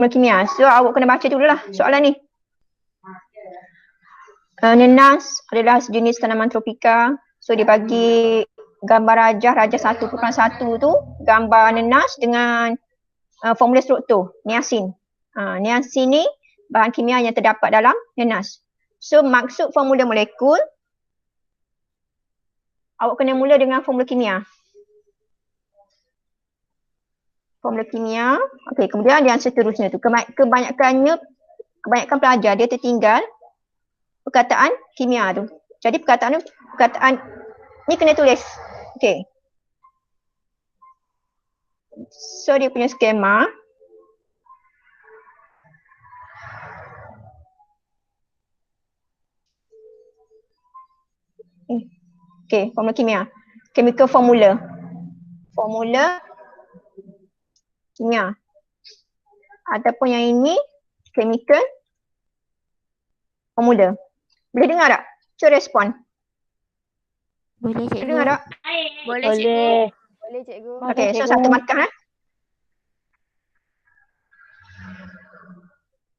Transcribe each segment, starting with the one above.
kimia. So awak kena baca dululah soalan ni. Nenas adalah sejenis tanaman tropika. So dia bagi gambar rajah 1.1 tu, gambar nenas dengan formula struktur, niacin. Niacin ni bahan kimia yang terdapat dalam nenas. So maksud formula molekul, awak kena mula dengan formula kimia. Formula kimia. Okey, kemudian yang seterusnya tu, kebanyakan pelajar dia tertinggal perkataan kimia tu. Jadi perkataan ni kena tulis. Okey. So dia punya skema. Okey, formula kimia. Chemical formula. Formula kimia. Ataupun yang ini chemical formula. Boleh dengar tak? Cuba respon. Boleh cikgu. Boleh dengar tak? Boleh cikgu. Boleh cikgu. Okey, so satu markah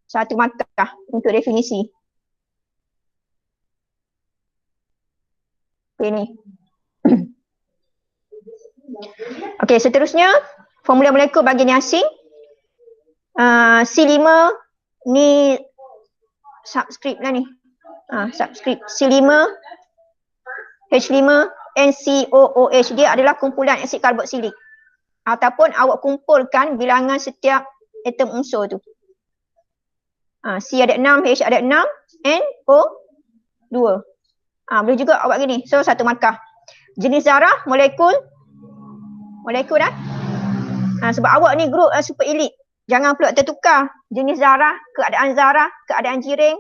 Satu markah untuk definisi. Okey ni. Okey, seterusnya formula molekul bagi niacin. C5 ni subscript lah ni. Subscript C5 H5 NCOOH, dia adalah kumpulan asid karboksilik. Ataupun awak kumpulkan bilangan setiap atom unsur tu. C ada 6, H ada 6, N O 2. Boleh juga awak gini. So satu markah. Jenis zarah molekul dah. Sebab awak ni grup super elite. Jangan pula tertukar jenis zarah, keadaan jiring.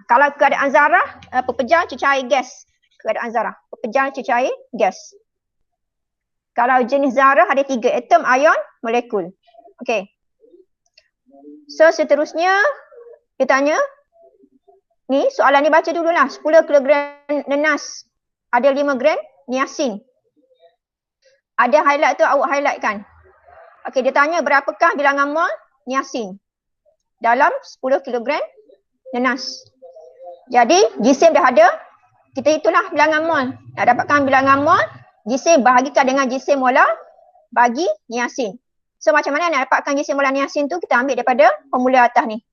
Kalau keadaan zarah, pepejal cecair gas. Keadaan zarah, pepejal cecair gas. Kalau jenis zarah ada 3 atom, ion, molekul. Okey. So seterusnya dia tanya, ni soalan ni baca dululah. 10 kg nenas ada 5 gram niacin. Ada highlight tu, awak highlight kan. Okey, dia tanya berapakah bilangan mol niacin dalam 10 kg nenas. Jadi jisim dah ada, kita hitunglah bilangan mol. Nak dapatkan bilangan mol, jisim bahagikan dengan jisim molar bagi niacin. So macam mana nak dapatkan jisim molar niacin tu, kita ambil daripada formula atas ni.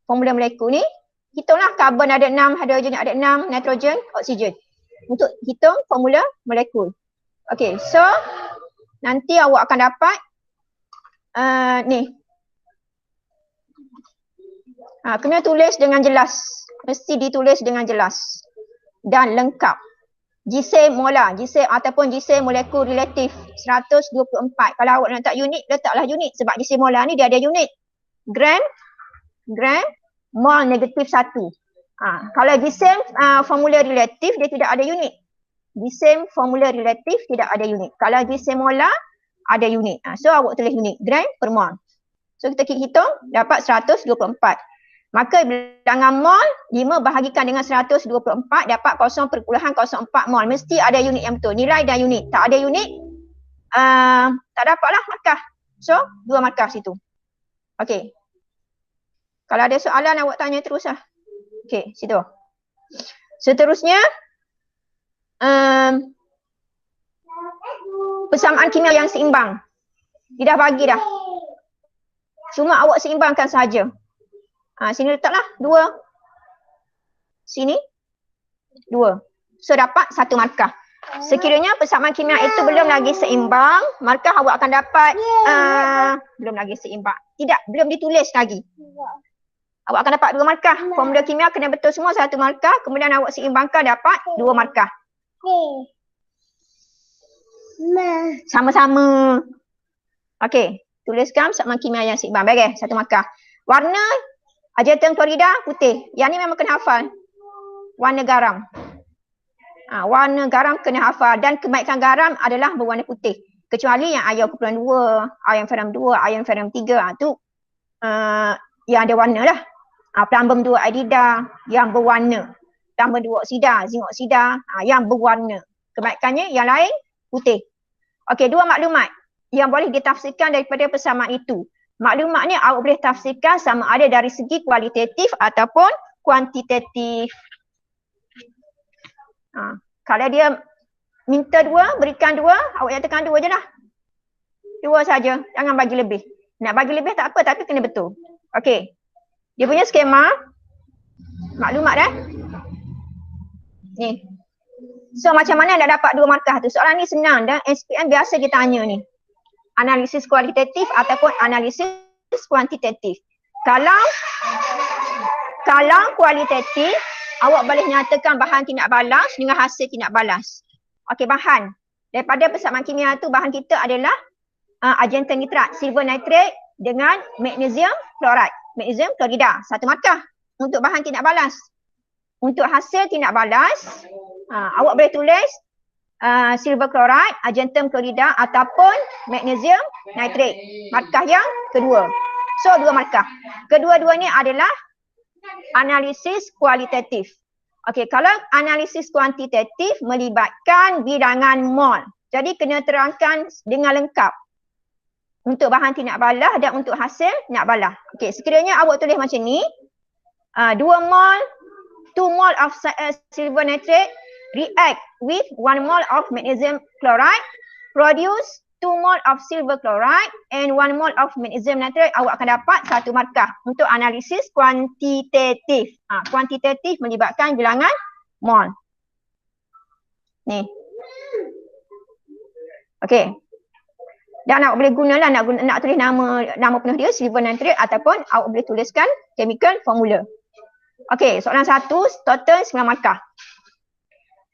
Formula molekul ni, hitunglah karbon ada 6, hidrogen ada 6, nitrogen, oksigen. Untuk hitung formula molekul. Okey, so nanti awak akan dapat ni. Kena tulis dengan jelas. Mesti ditulis dengan jelas dan lengkap. Jisim molar, jisim ataupun jisim molekul relatif 124. Kalau awak nak letak unit, letaklah unit. Sebab jisim molar ni dia ada unit. Gram, mol negatif 1. Kalau jisim formula relatif, dia tidak ada unit. Jisim formula relatif tidak ada unit. Kalau jisim molar, ada unit. So awak tulis unit, gram per mol. So kita hitung, dapat 124. Maka bilangan mol 5 bahagikan dengan 124 dapat 0.04 mol. Mesti ada unit yang betul. Nilai dan unit. Tak ada unit, tak dapatlah markah. So 2 markah situ. Okey. Kalau ada soalan awak tanya terus lah. Okey, situ. Seterusnya persamaan kimia yang seimbang. Dia dah bagi dah. Cuma awak seimbangkan sahaja. Sini letaklah 2. Sini 2. So dapat 1 markah. Sekiranya persamaan kimia itu belum lagi seimbang, markah awak akan dapat belum lagi seimbang. Tidak, belum ditulis lagi. Awak akan dapat 2 markah. Formula kimia kena betul semua 1 markah, kemudian awak seimbangkan dapat 2 markah. Sama-sama. Okey, tuliskan persamaan kimia yang seimbang. Baik, 1 markah. Warna ajetum klorida putih. Yang ni memang kena hafal. Warna garam. Warna garam kena hafal dan kebaikan garam adalah berwarna putih. Kecuali yang ion kumpulan 2, ion ferrum 2, ion ferrum 3 tu yang ada warna lah. Plumbum 2 iodida yang berwarna. Plumbum 2 oksida, zinc oksida yang berwarna. Kebaikannya yang lain putih. Okey, 2 maklumat yang boleh ditafsirkan daripada persamaan itu. Maklumat ni awak boleh tafsirkan sama ada dari segi kualitatif ataupun kuantitatif. Kalau dia minta 2, berikan 2, awak nyatakan 2 je lah. 2 saja, jangan bagi lebih. Nak bagi lebih tak apa tapi kena betul. Okey. Dia punya skema maklumat ni. So macam mana nak dapat 2 markah tu? Soalan ni senang dan SPM biasa dia tanya ni. Analisis kualitatif ataupun analisis kuantitatif. Kalau kualitatif, awak boleh nyatakan bahan tindak balas dengan hasil tindak balas. Okey, bahan. Daripada persamaan kimia tu bahan kita adalah argentan nitrat, silver nitrate dengan magnesium chloride. Magnesium klorida, 1 markah untuk bahan tindak balas. Untuk hasil tindak balas, awak boleh tulis silver chloride, argentum chlorida ataupun magnesium nitrate. Markah yang kedua. So 2 markah. Kedua-duanya adalah analisis kualitatif. Okey, kalau analisis kuantitatif melibatkan bilangan mol. Jadi kena terangkan dengan lengkap. Untuk bahan tindak balah dan untuk hasil tindak balah. Okey, sekiranya awak tulis macam ni, 2 mol, 2 mol of silver nitrate react with 1 mol of magnesium chloride, produce 2 mol of silver chloride and 1 mol of magnesium nitrate, awak akan dapat 1 markah untuk analisis kuantitatif. Kuantitatif melibatkan bilangan mol. Ni. Okey. Dan awak boleh gunalah nak tulis nama penuh dia silver nitrate ataupun awak boleh tuliskan chemical formula. Okey, soalan 1 total 9 markah.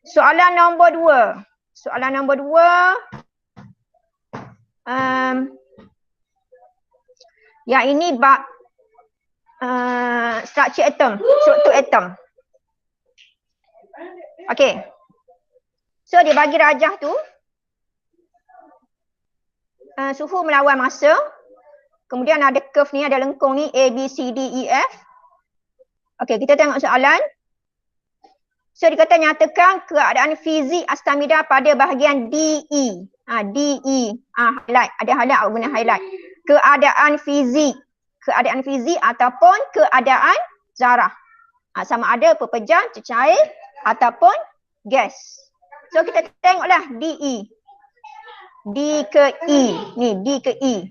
Soalan nombor 2. Soalan nombor 2. Yang ini bab structure atom, struktur atom. Okey. So dia bagi rajah tu suhu melawan masa. Kemudian ada curve ni, ada lengkung ni A, B, C, D, E, F. Okey, kita tengok soalan. So dia kata nyatakan keadaan fizik astamida pada bahagian DE. DE. Highlight. Ada highlight, awak guna highlight. Keadaan fizik ataupun keadaan zarah. Sama ada pepejah, cecair ataupun gas. So kita tengoklah DE. D ke E. Ni D ke E.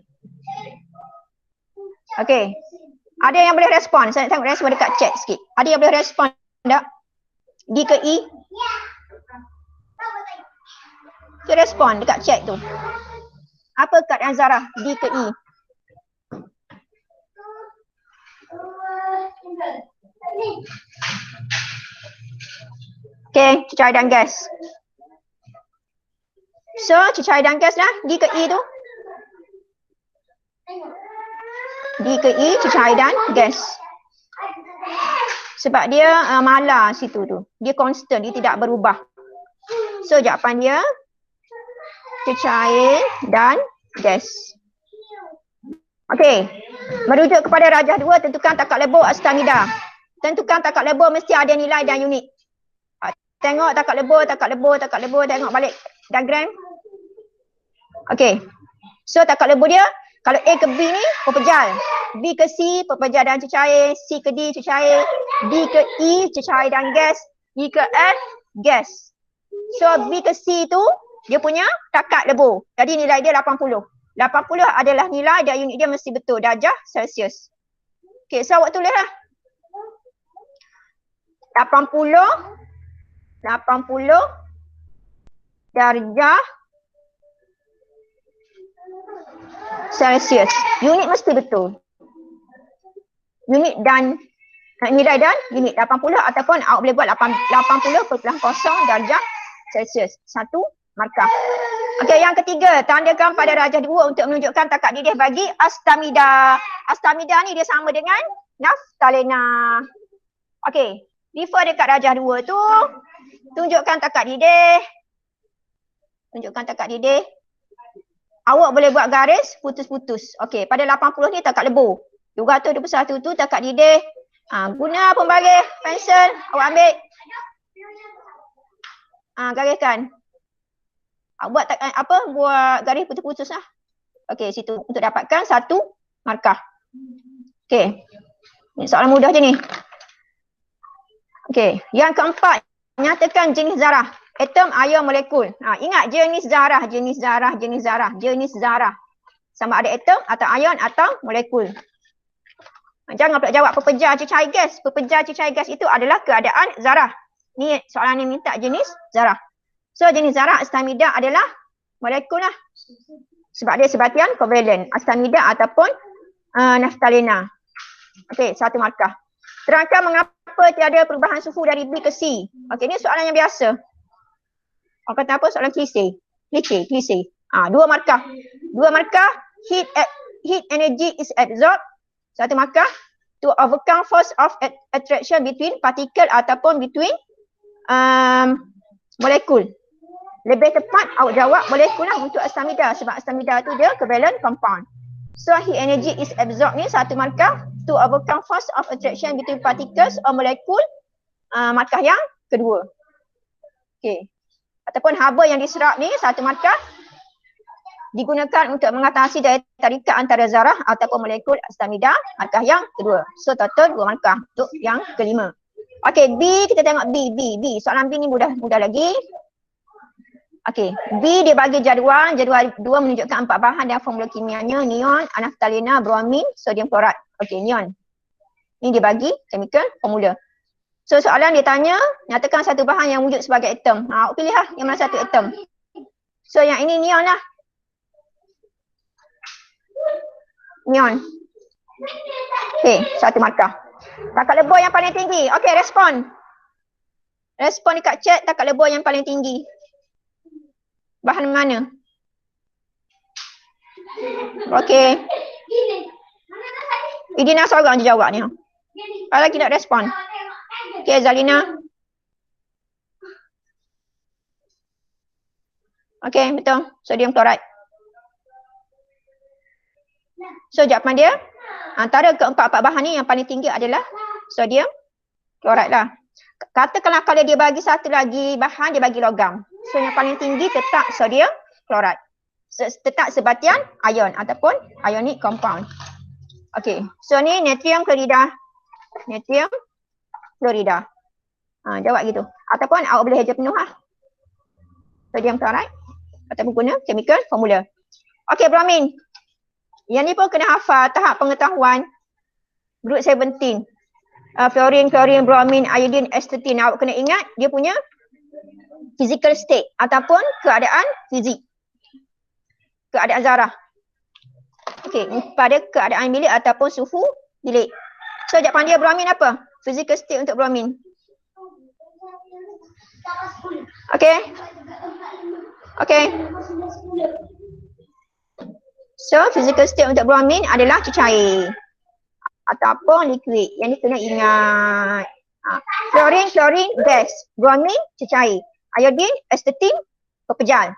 Okey. Ada yang boleh respon? Saya tengok respon dekat chat sikit. Ada yang boleh respon tak? D ke E? Kita respon dekat chat tu. Apa keadaan zarah D ke E? Okey, cecair dan gas. So, cecair dan gas dah, D ke E tu. D ke E, cecair dan gas. Sebab dia malar situ tu. Dia constant, dia tidak berubah. So, jawapan dia cecair dan gas. Okey. Merujuk kepada rajah 2, tentukan takat lebur astamida. Tentukan takat lebur mesti ada nilai dan unit. Tengok takat lebur, tengok balik diagram. Okey. So takat lebur dia, kalau A ke B ni pepejal, B ke C pepejal dan cecair, C ke D cecair, D ke E cecair dan gas, E ke F gas. So B ke C tu dia punya takat lebur. Jadi nilai dia 80. 80 adalah nilai dan unit dia mesti betul, darjah Celsius. Okey, so awak tulislah. 80 darjah Celsius. Unit mesti betul. Unit dan nilai dan unit 80 ataupun awak boleh buat 80.0 darjah Celsius. 1 markah. Okey, yang ketiga, tandakan pada rajah 2 untuk menunjukkan takat didih bagi astamida. Astamida ni dia sama dengan naftalena. Okey, refer dekat rajah 2 tu, tunjukkan takat didih. Awak boleh buat garis putus-putus. Okey, pada 80 ni takat lebur. 221 tu takat didih. Guna pembaris pensel, awak ambil. Gariskan. Buat garis putus-putus lah. Okey, situ untuk dapatkan 1 markah. Okey. Ini soalan mudah je ni. Okey, yang keempat, nyatakan jenis zarah. Atom, ion, molekul. Ingat jenis zarah, jenis zarah, jenis zarah, jenis zarah. Sama ada atom atau ion atau molekul. Jangan pula jawab pepejar cecair gas. Pepejar cecair gas itu adalah keadaan zarah. Ni soalan ni minta jenis zarah. So jenis zarah astamida adalah molekul lah. Sebab dia sebatian kovalen. Astamida ataupun naftalena. Okey, satu markah. Terangkan mengapa tiada perubahan suhu dari B ke C. Okey, ni soalan yang biasa. Orang kata apa? Soalan klise. Klise. Dua markah. Dua markah. Heat energy is absorbed. Satu markah. To overcome force of attraction between particle ataupun between molekul. Lebih tepat awak jawab molekul lah untuk astamida. Sebab astamida tu dia covalent compound. So heat energy is absorbed ni satu markah. To overcome force of attraction between particles or molekul. Markah yang kedua. Okay. Ataupun haba yang diserap ni satu markah. Digunakan untuk mengatasi daya tarikat antara zarah ataupun molekul astamida. Markah yang kedua. So total 2 markah untuk yang kelima. Okey, B kita tengok B. Soalan B ni mudah lagi. Okey, B dia bagi jadual 2 menunjukkan 4 bahan dan formula kimianya, neon, naftalena, bromin, sodium klorat. Okey, neon. Ni dia bagi chemical formula. So soalan dia tanya, nyatakan satu bahan yang wujud sebagai atom. Awak pilih lah yang mana satu atom. So yang ini neon lah. Neon. Okey, satu markah. Takat lebur yang paling tinggi. Okey, respon. Respon dekat chat takat lebur yang paling tinggi. Bahan mana? Okey. Idina seorang je jawab ni. Ada lagi nak respon? Okey, Zalina. Okey, betul. Sodium klorat. So jawapan dia, antara keempat bahan ni yang paling tinggi adalah sodium klorat lah. Katakanlah kalau dia bagi satu lagi bahan, dia bagi logam. So yang paling tinggi tetap sodium klorat. Tetap sebatian ion ataupun ionic compound. Okey, so ni natrium klorida. Natrium klorida. Jawab gitu. Ataupun awak boleh aja penuh lah. Sodium klorat. Ataupun guna chemical formula. Okey, bromin. Yang ni pun kena hafal tahap pengetahuan group 17. Fluorine, chlorine, bromine, iodine, astatine. Awak kena ingat dia punya physical state ataupun keadaan fizik. Keadaan zarah. Okey, pada keadaan bilik ataupun suhu bilik. So jawapan dia bromine apa? Physical state untuk bromine. Okey. Okey. So physical state untuk bromine adalah cecair ataupun liquid. Yang ni kena ingat. Fluorine, chlorine, gas. Bromine, cecair. Iodine, astatine, pepejal.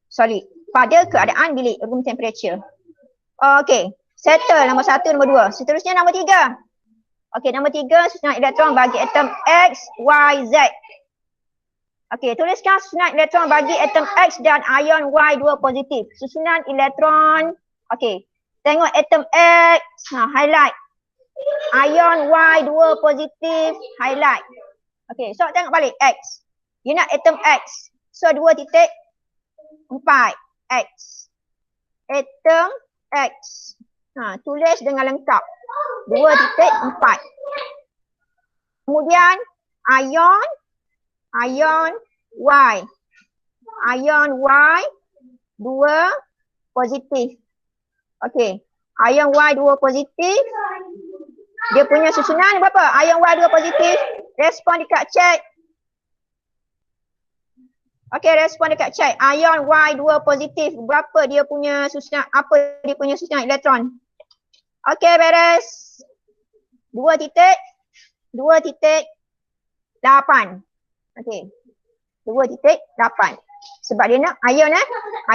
Solid. Pada keadaan bilik, room temperature. Okey. Settle nombor 1, nombor 2. Seterusnya nombor 3. Okey, nombor 3 susunan elektron bagi atom X, Y, Z. Okey, tuliskan susunan elektron bagi atom X dan ion Y 2 positif. Susunan elektron. Okey. Tengok atom X, highlight. Ion Y 2 positif, highlight. Okey, so tengok balik X. You nak atom X. So 2.4 X. Atom X. Tulis dengan lengkap. 2.4. Kemudian ion Y. Ion Y 2 positif. Okey. Ion Y 2 positif. Dia punya susunan berapa? Ion Y 2 positif. Respon dekat chat. Okey, respon dekat chat. Ion Y 2 positif. Berapa dia punya susunan? Apa dia punya susunan elektron? Okey, beres. 2.8. Okey. 2.8. Sebab dia nak ion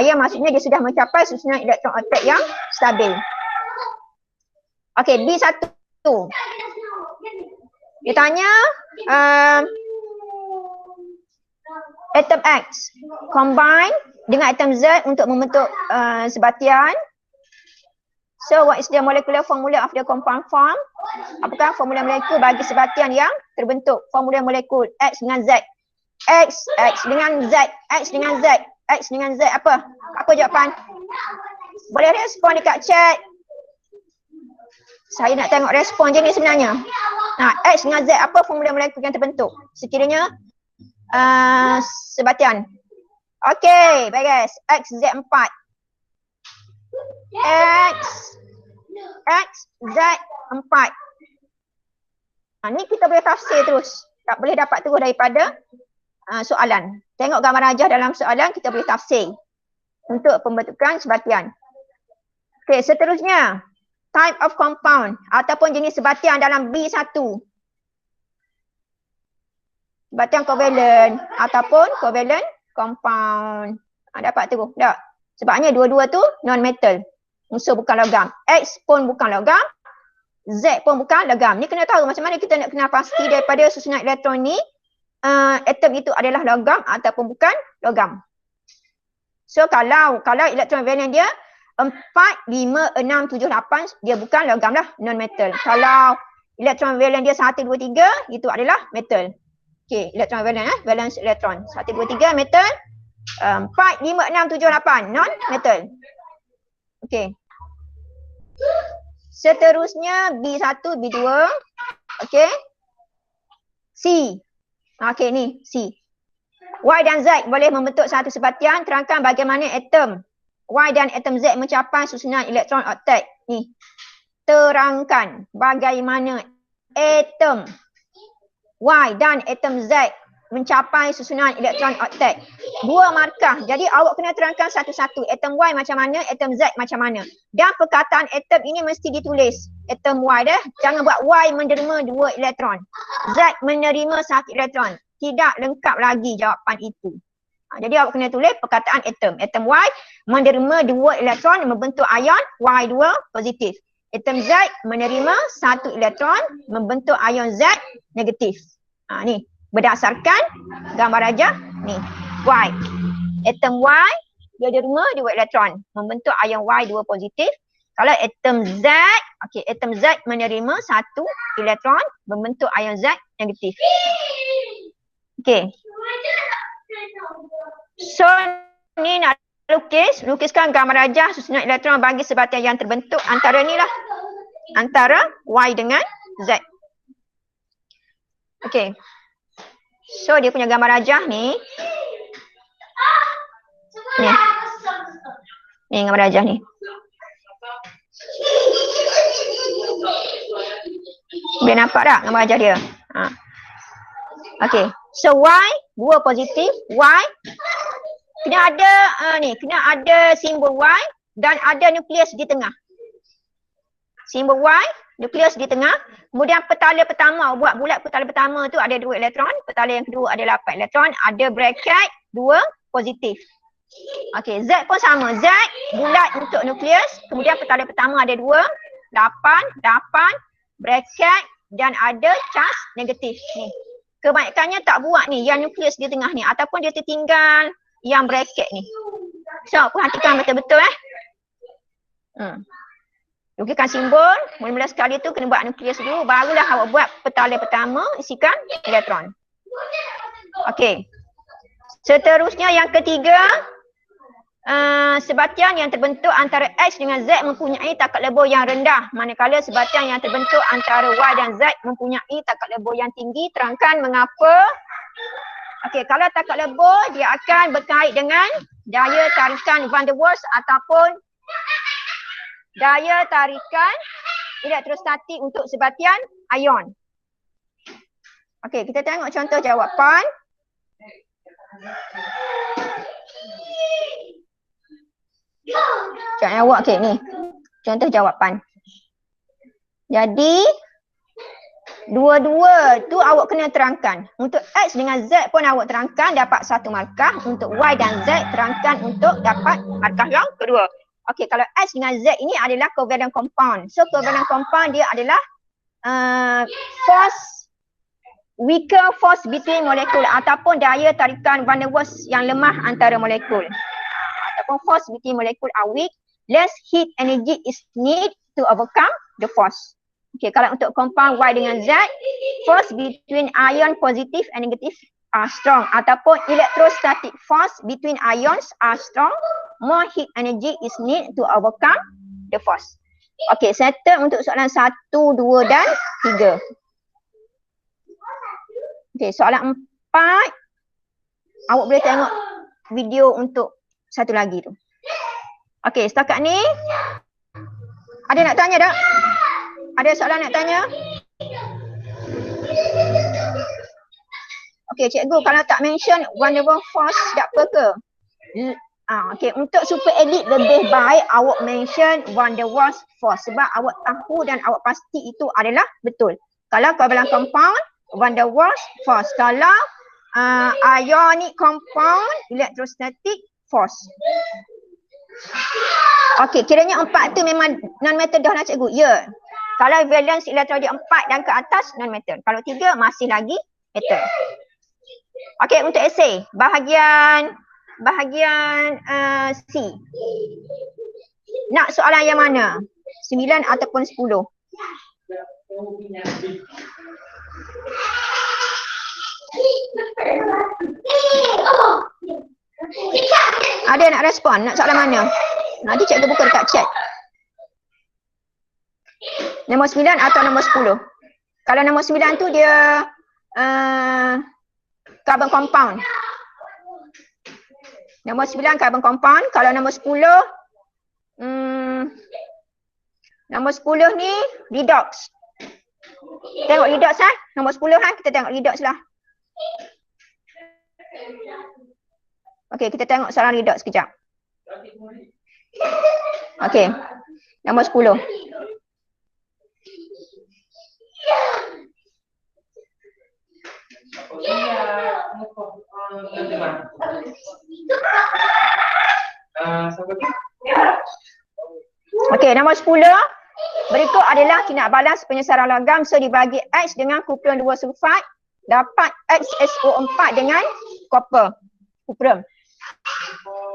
ion maksudnya dia sudah mencapai susunan elektron attack yang stabil. Okey, B1. Dia tanya atom X combine dengan atom Z untuk membentuk sebatian So what is the molecular formula of the compound form? Apakah formula molekul bagi sebatian yang terbentuk? Formula molekul X dengan Z. X dengan Z, X dengan Z, X dengan Z apa? Apa jawapan? Boleh respon dekat chat. Saya nak tengok respon je ni sebenarnya. X dengan Z apa formula molekul yang terbentuk? Sekiranya sebatian. Okey, bagus. X, Z 4. X, Z 4. Ni kita boleh tafsir terus. Tak boleh dapat terus daripada soalan. Tengok gambar rajah dalam soalan, kita boleh tafsir untuk pembentukan sebatian. Okey, seterusnya. Type of compound ataupun jenis sebatian dalam B1. Sebatian covalent ataupun covalent compound. Dapat terus? Tak? Sebabnya dua-dua tu non-metal. Unsur bukan logam. X pun bukan logam. Z pun bukan logam. Ni kena tahu macam mana kita nak kenal pasti daripada susunan elektron ni. Atom itu adalah logam ataupun bukan logam. So kalau elektron valence dia 4, 5, 6, 7, 8 dia bukan logam lah. Non-metal. Kalau elektron valence dia 1, 2, 3 itu adalah metal. Okay, elektron valence valence elektron. 1, 2, 3 metal. 4, 5, 6, 7, 8 non-metal. Okey. Seterusnya B1, B2. Okey. C. Okey ni C. Y dan Z boleh membentuk satu sebatian. Terangkan bagaimana atom Y dan atom Z mencapai susunan elektron oktet. Ni. Terangkan bagaimana atom Y dan atom Z mencapai susunan elektron oktet. Dua markah. Jadi awak kena terangkan satu-satu. Atom Y macam mana, atom Z macam mana. Dan perkataan atom ini mesti ditulis. Atom Y dah. Jangan buat Y menerima 2 elektron. Z menerima 1 elektron. Tidak lengkap lagi jawapan itu. Jadi awak kena tulis perkataan atom. Atom Y menerima 2 elektron membentuk ion Y2 positif. Atom Z menerima 1 elektron membentuk ion Z negatif. Ni. Berdasarkan gambar rajah ni. Y. Atom Y dia terima 2 elektron membentuk ion Y2 positif. Kalau atom Z, okey, atom Z menerima 1 elektron membentuk ion Z negatif. Okey. So ni nak lukiskan gambar rajah susunan elektron bagi sebatian yang terbentuk antara ni lah. Antara Y dengan Z. Okey. So dia punya gambar rajah ni. Ni gambar rajah ni. Boleh nampak tak gambar rajah dia? Okey. So Y 2 positif, Y kena ada kena ada simbol Y dan ada nukleus di tengah. Simbol Y, nukleus di tengah. Kemudian petala pertama, buat bulat petala pertama tu ada 2 elektron, petala yang kedua ada 8 elektron, ada bracket 2 positif. Okey, Z pun sama. Z bulat untuk nukleus, kemudian petala pertama ada 2, 8, bracket dan ada charge negatif ni. Kebanyakannya tak buat ni yang nukleus di tengah ni ataupun dia tertinggal yang bracket ni. So, perhatikan betul-betul Lukiskan simbol, mula-mula sekali tu kena buat nukleus dulu, barulah awak buat petala pertama isikan elektron. Okey. Seterusnya yang ketiga, sebatian yang terbentuk antara X dengan Z mempunyai takat lebur yang rendah, manakala sebatian yang terbentuk antara Y dan Z mempunyai takat lebur yang tinggi. Terangkan mengapa. Okey, kalau takat lebur dia akan berkait dengan daya tarikan van der Waals ataupun daya tarikan elektrostatik untuk sebatian ion. Okey, kita tengok contoh jawapan. Jawab okey ni. Contoh jawapan. Jadi dua-dua tu awak kena terangkan. Untuk X dengan Z pun awak terangkan dapat 1 markah. Untuk Y dan Z terangkan untuk dapat markah yang kedua. Okey, kalau X dengan Z ini adalah covalent compound. So covalent compound dia adalah weaker force between molecule ataupun daya tarikan van der Waals yang lemah antara molekul. Ataupun force between molecule are weak less heat energy is need to overcome the force. Okay, kalau untuk compound Y dengan Z, force between ion positive and negative are strong, ataupun electrostatic force between ions are strong, more heat energy is need to overcome the force. Okay, settle untuk soalan 1, 2 dan 3. Okay, soalan 4. Awak boleh tengok video untuk satu lagi tu. Okay, setakat ni ada nak tanya tak? Ada soalan nak tanya? Okay, cikgu kalau tak mention van der Waals force tak apa ke? Okay, untuk super elite lebih baik awak mention van der Waals force sebab awak tahu dan awak pasti itu adalah betul. Kalau covalent compound, van der Waals force. Kalau ionic compound, electrostatic force. Okay, kiranya 4 tu memang non-metal dah lah cikgu. Ya. Kalau valence elektronik 4 dan ke atas non-metal. Kalau 3 masih lagi metal. Okay, untuk esei bahagian C. Nak soalan yang mana? 9 ataupun 10? Ada nak respon? Nak soalan mana? Nanti cikgu buka dekat chat. Nombor 9 atau nombor 10? Kalau nombor 9 tu dia carbon compound. Nombor 9 carbon compound. Kalau nombor 10, nombor 10 ni redox. Tengok redox lah. Nombor 10 lah, kita tengok redox lah. Okey, kita tengok soalan redox sekejap. Okey, nombor 10. Okey, nombor 10. Berikut adalah tindak balas penyesaran logam. So dibagi X dengan kumpulan 2 sulfat dapat XSO4 dengan copper. Kuprum.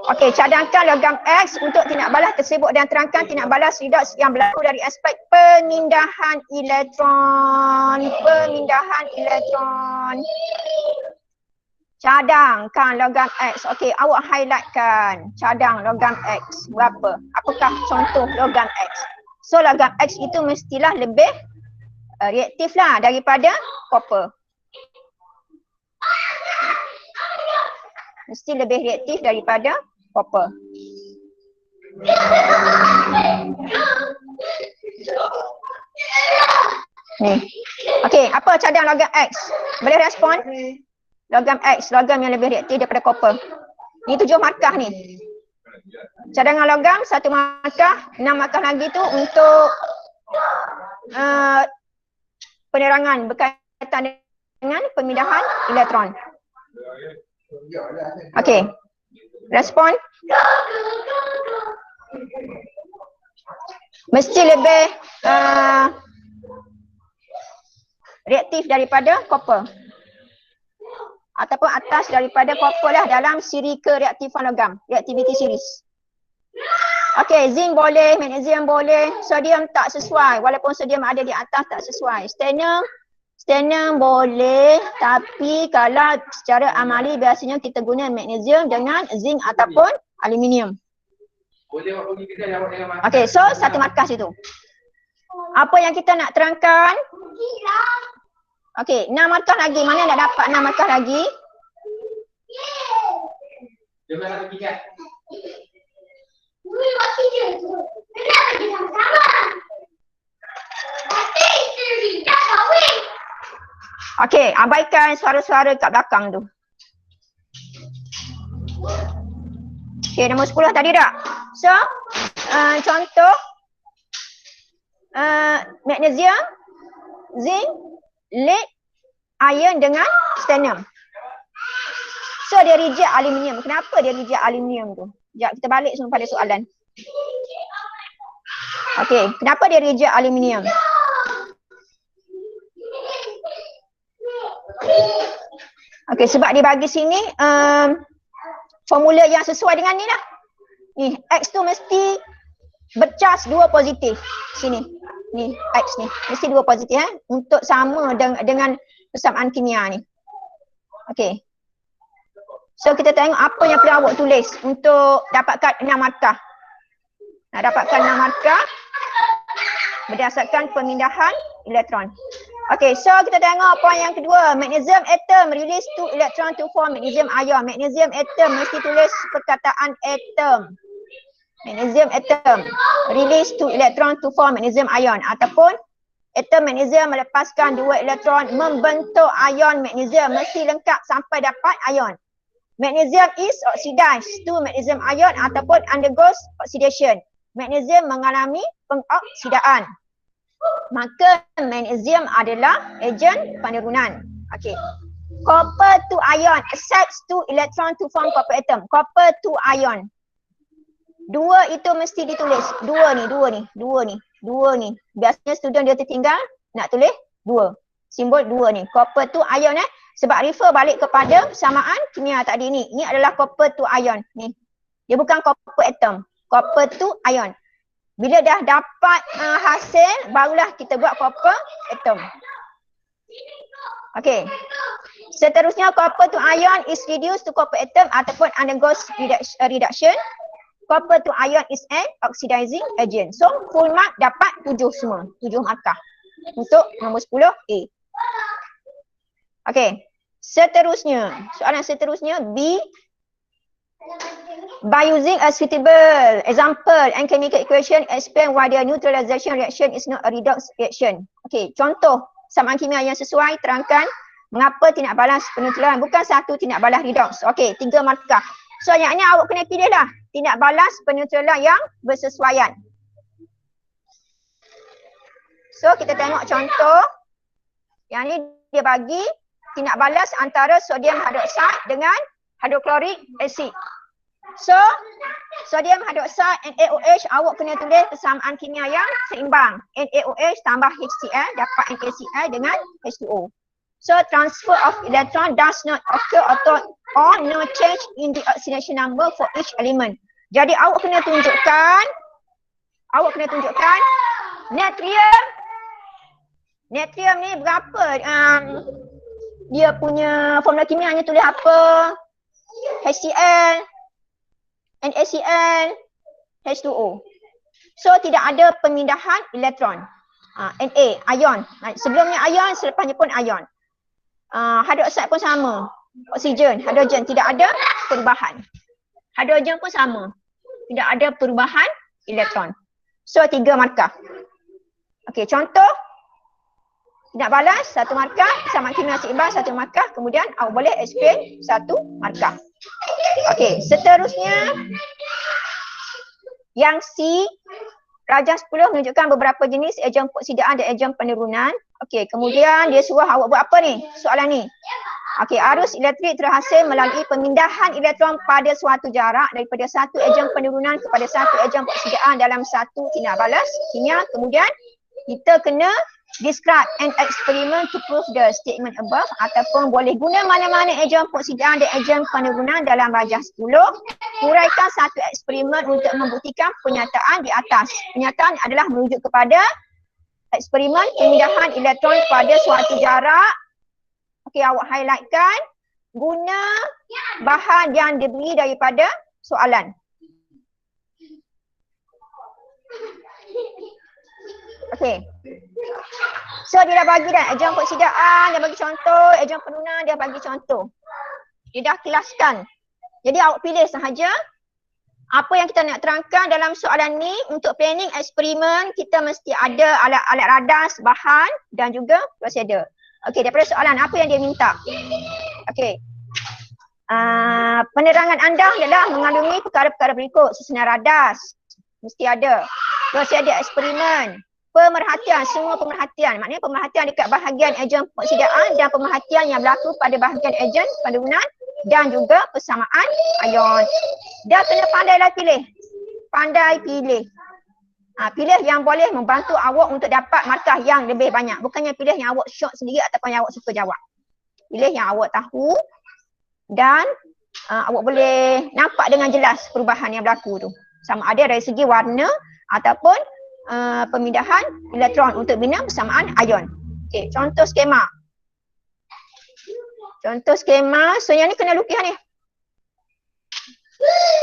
Okey, cadangkan logam X untuk tindak balas tersebut dan terangkan tindak balas redox yang berlaku dari aspek pemindahan elektron. Cadangkan logam X. Okey, awak highlightkan cadang logam X. Berapa? Apakah contoh logam X? So logam X itu mestilah lebih reaktif lah daripada copper. Mesti lebih reaktif daripada copper. Ni. Okey, apa cadang logam X? Boleh respon? Logam X, logam yang lebih reaktif daripada copper. Ni 7 markah ni. Cadangan logam 1 markah, 6 markah lagi tu untuk penerangan berkaitan dengan pemindahan elektron. Okey. Respon? Mesti lebih reaktif daripada copper. Ataupun atas daripada copper lah dalam siri kereaktifan logam. Reactivity series. Okey, zinc boleh, magnesium boleh, sodium tak sesuai. Walaupun sodium ada di atas tak sesuai. Stannum boleh, tapi kalau secara amali biasanya kita guna magnesium dengan zinc ataupun aluminium. Okey, so 1 markah situ. Apa yang kita nak terangkan? Okey, 6 markah lagi. Mana nak dapat 6 markah lagi? Okey, abaikan suara-suara kat belakang tu. Okey, nombor 10 tadi tak? So, contoh magnesium, zinc, lead, iron dengan stannum. So, dia reject aluminium. Kenapa dia reject aluminium tu? Sekejap, kita balik semua pada soalan. Okey, kenapa dia reject aluminium? Okey, sebab dia bagi sini formula yang sesuai dengan ni lah. Ni, X tu mesti bercas 2 positif. Sini. Ni X ni. Mesti 2 positif untuk sama dengan persamaan kimia ni. Okey. So kita tengok apa yang perlu awak tulis untuk dapatkan 6 markah. Nak dapatkan 6 markah berdasarkan pemindahan elektron. Okey, so kita tengok poin yang kedua. Magnesium atom release 2 electron to form magnesium ion. Magnesium atom mesti tulis perkataan atom. Magnesium atom release 2 electron to form magnesium ion ataupun atom magnesium melepaskan 2 elektron membentuk ion magnesium. Mesti lengkap sampai dapat ion. Magnesium is oxidized to magnesium ion ataupun undergoes oxidation. Magnesium mengalami pengoksidaan. Maka magnesium adalah ejen penurunan. Okey. Copper to ion accepts 2 electron to form copper atom. Copper to ion. 2 itu mesti ditulis. 2 ni. Biasanya student dia tertinggal nak tulis 2. Simbol 2 ni. Copper to ion sebab refer balik kepada persamaan kimia tadi ni. Ini adalah copper to ion ni. Dia bukan copper atom. Copper to ion. Bila dah dapat hasil, barulah kita buat copper atom. Okey. Seterusnya, copper to ion is reduced to copper atom ataupun undergoes reduction. Copper to ion is an oxidizing agent. So, full mark dapat 7 semua. 7 markah. Untuk nombor 10A. Okey. Seterusnya, soalan seterusnya B. By using a suitable example and chemical equation, explain why the neutralization reaction is not a redox reaction. Okey, contoh samaan kimia yang sesuai, terangkan mengapa tindak balas peneutralan bukan satu tindak balas redox. Okey, 3 markah. So yang ni awak kena pilih lah tindak balas peneutralan yang bersesuaian. So kita tengok contoh. Yang ni dia bagi tindak balas antara sodium hidroksida dengan hidroklorik asid. So, sodium hidroksida NaOH awak kena tulis persamaan kimia yang seimbang. NaOH tambah HCl dapat NaCl dengan H2O. So, transfer of electron does not occur or no change in the oxidation number for each element. Jadi awak kena tunjukkan natrium ni berapa dia punya formula kimianya tulis apa? HCl, NaCl, H2O. So tidak ada pemindahan elektron. Na, ion. Sebelumnya ion, selepasnya pun ion. Hidroksida pun sama. Oksigen, hidrogen tidak ada perubahan. Hidrogen pun sama. Tidak ada perubahan elektron. So 3 markah. Okey, contoh tindak balas 1 markah, persamaan kimia seimbang 1 markah, kemudian awak boleh explain 1 markah. Okey, seterusnya yang C, rajah 10 menunjukkan beberapa jenis ejen peoksidaan dan ejen penurunan. Okey, kemudian dia suruh awak buat apa ni? Soalan ni. Okey, arus elektrik terhasil melalui pemindahan elektron pada suatu jarak daripada satu ejen penurunan kepada satu ejen peoksidaan dalam satu tindak balas kimia. Kemudian kita kena describe an experiment to prove the statement above ataupun boleh guna mana-mana ejen peoksidaan dan ejen penurunan dalam rajah 10. Huraikan satu eksperimen untuk membuktikan pernyataan di atas. Pernyataan adalah merujuk kepada eksperimen pemindahan elektron pada suatu jarak. Okey, awak highlightkan guna bahan yang diberi daripada soalan. Okey. So dia dah bagi dah ejen peoksidaan, dia bagi contoh, ejen penurunan dia bagi contoh. Dia dah kelaskan. Jadi awak pilih sahaja apa yang kita nak terangkan dalam soalan ni. Untuk planning eksperimen kita mesti ada alat radas, bahan dan juga prosedur. Okey, daripada soalan apa yang dia minta? Okey. Penerangan anda adalah mengandungi perkara-perkara berikut. Susunan radas mesti ada. Prosedur eksperimen. Pemerhatian, semua pemerhatian. Maknanya pemerhatian dekat bahagian ejen peoksidaan dan pemerhatian yang berlaku pada bahagian ejen penurunan dan juga persamaan ion. Dah kena pandailah pilih. Pandai pilih. Pilih yang boleh membantu awak untuk dapat markah yang lebih banyak. Bukannya pilih yang awak short sendiri ataupun yang awak suka jawab. Pilih yang awak tahu dan awak boleh nampak dengan jelas perubahan yang berlaku tu. Sama ada dari segi warna ataupun pemindahan elektron untuk bina persamaan ion. Okey, contoh skema. Contoh skema, so yang ni kena lukis ni.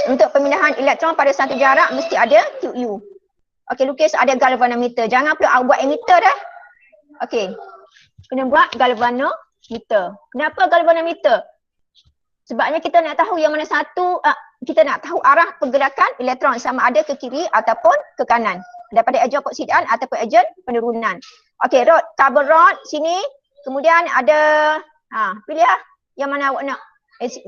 Untuk pemindahan elektron pada satu jarak mesti ada QU. Okey, lukis ada galvanometer. Jangan pula buat emitter dah. Okey. Kena buat galvanometer. Kenapa galvanometer? Sebabnya kita nak tahu yang mana satu, kita nak tahu arah pergerakan elektron sama ada ke kiri ataupun ke kanan. Daripada ejen peroksidan ataupun ejen penurunan. Okey, rod, carbon rod sini. Kemudian ada, pilih lah yang mana awak nak.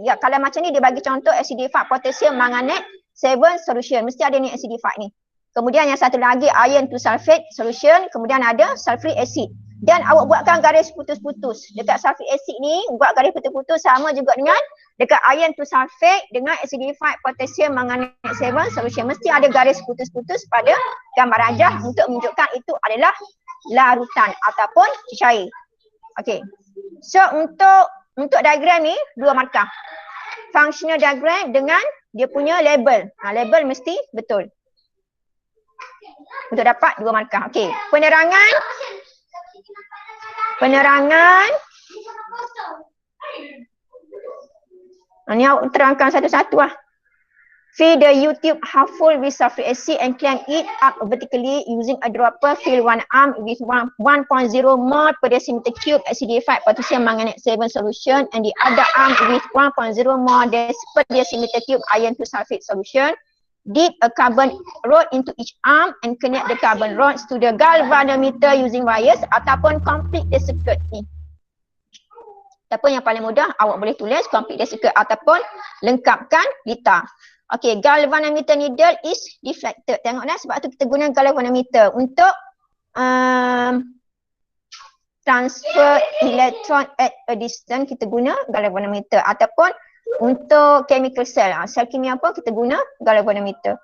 Ya, kalau macam ni dia bagi contoh acidified potassium manganate 7 solution. Mesti ada ni acidified ni. Kemudian yang satu lagi iron to sulfate solution. Kemudian ada sulfuric acid. Dan awak buatkan garis putus-putus. Dekat sulfuric acid ni buat garis putus-putus sama juga dengan dekat iron to sulfate dengan acidified potassium manganate 7 solution. Mesti ada garis putus-putus pada gambar rajah untuk menunjukkan itu adalah larutan ataupun cair. Okey. So untuk diagram ni dua markah. Functional diagram dengan dia punya label. Label mesti betul. Untuk dapat dua markah. Okey. Penerangan. Ni awak terangkan satu-satu lah. Fill the U-tube half full with sulfuric acid and clamp it up vertically using a dropper. Fill one arm with 1.0 mol per decimeter cube acidified potassium manganate 7 solution and the other arm with 1.0 mol per decimeter cube iron to sulfate solution. Dip a carbon rod into each arm and connect the carbon rods to the galvanometer using wires ataupun complete the circuit ni. Ataupun yang paling mudah awak boleh tulis complete the circuit ataupun lengkapkan lita. Okey, galvanometer needle is deflected. Tengoklah sebab tu kita guna galvanometer untuk transfer electron at a distance kita guna galvanometer ataupun untuk chemical cell, sel kimia pun kita guna galvanometer.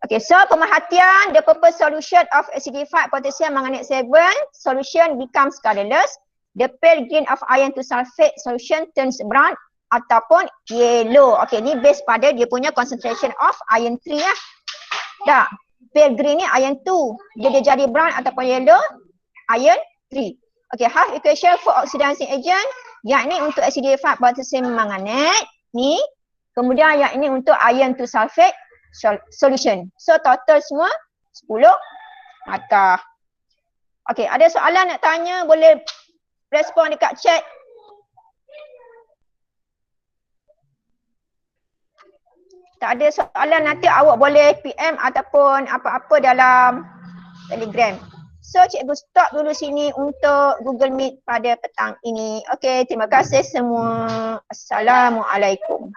Okay, so pemerhatian, the purple solution of acidified potassium manganate 7 solution becomes colorless. The pale green of iron to sulfate solution turns brown ataupun yellow. Okay, ni based pada dia punya concentration of iron 3 lah. Dah, pale green ni iron 2. Dia jadi brown ataupun yellow, iron 3. Okay, half equation for oxidizing agent. Yang ni untuk acidified potassium manganate ni. Kemudian yang ini untuk iron to sulfate solution. So total semua 10 markah. Okay, ada soalan nak tanya boleh respon dekat chat. Tak ada soalan nanti awak boleh PM ataupun apa-apa dalam Telegram. So cikgu stop dulu sini untuk Google Meet pada petang ini. Okey, terima kasih semua. Assalamualaikum.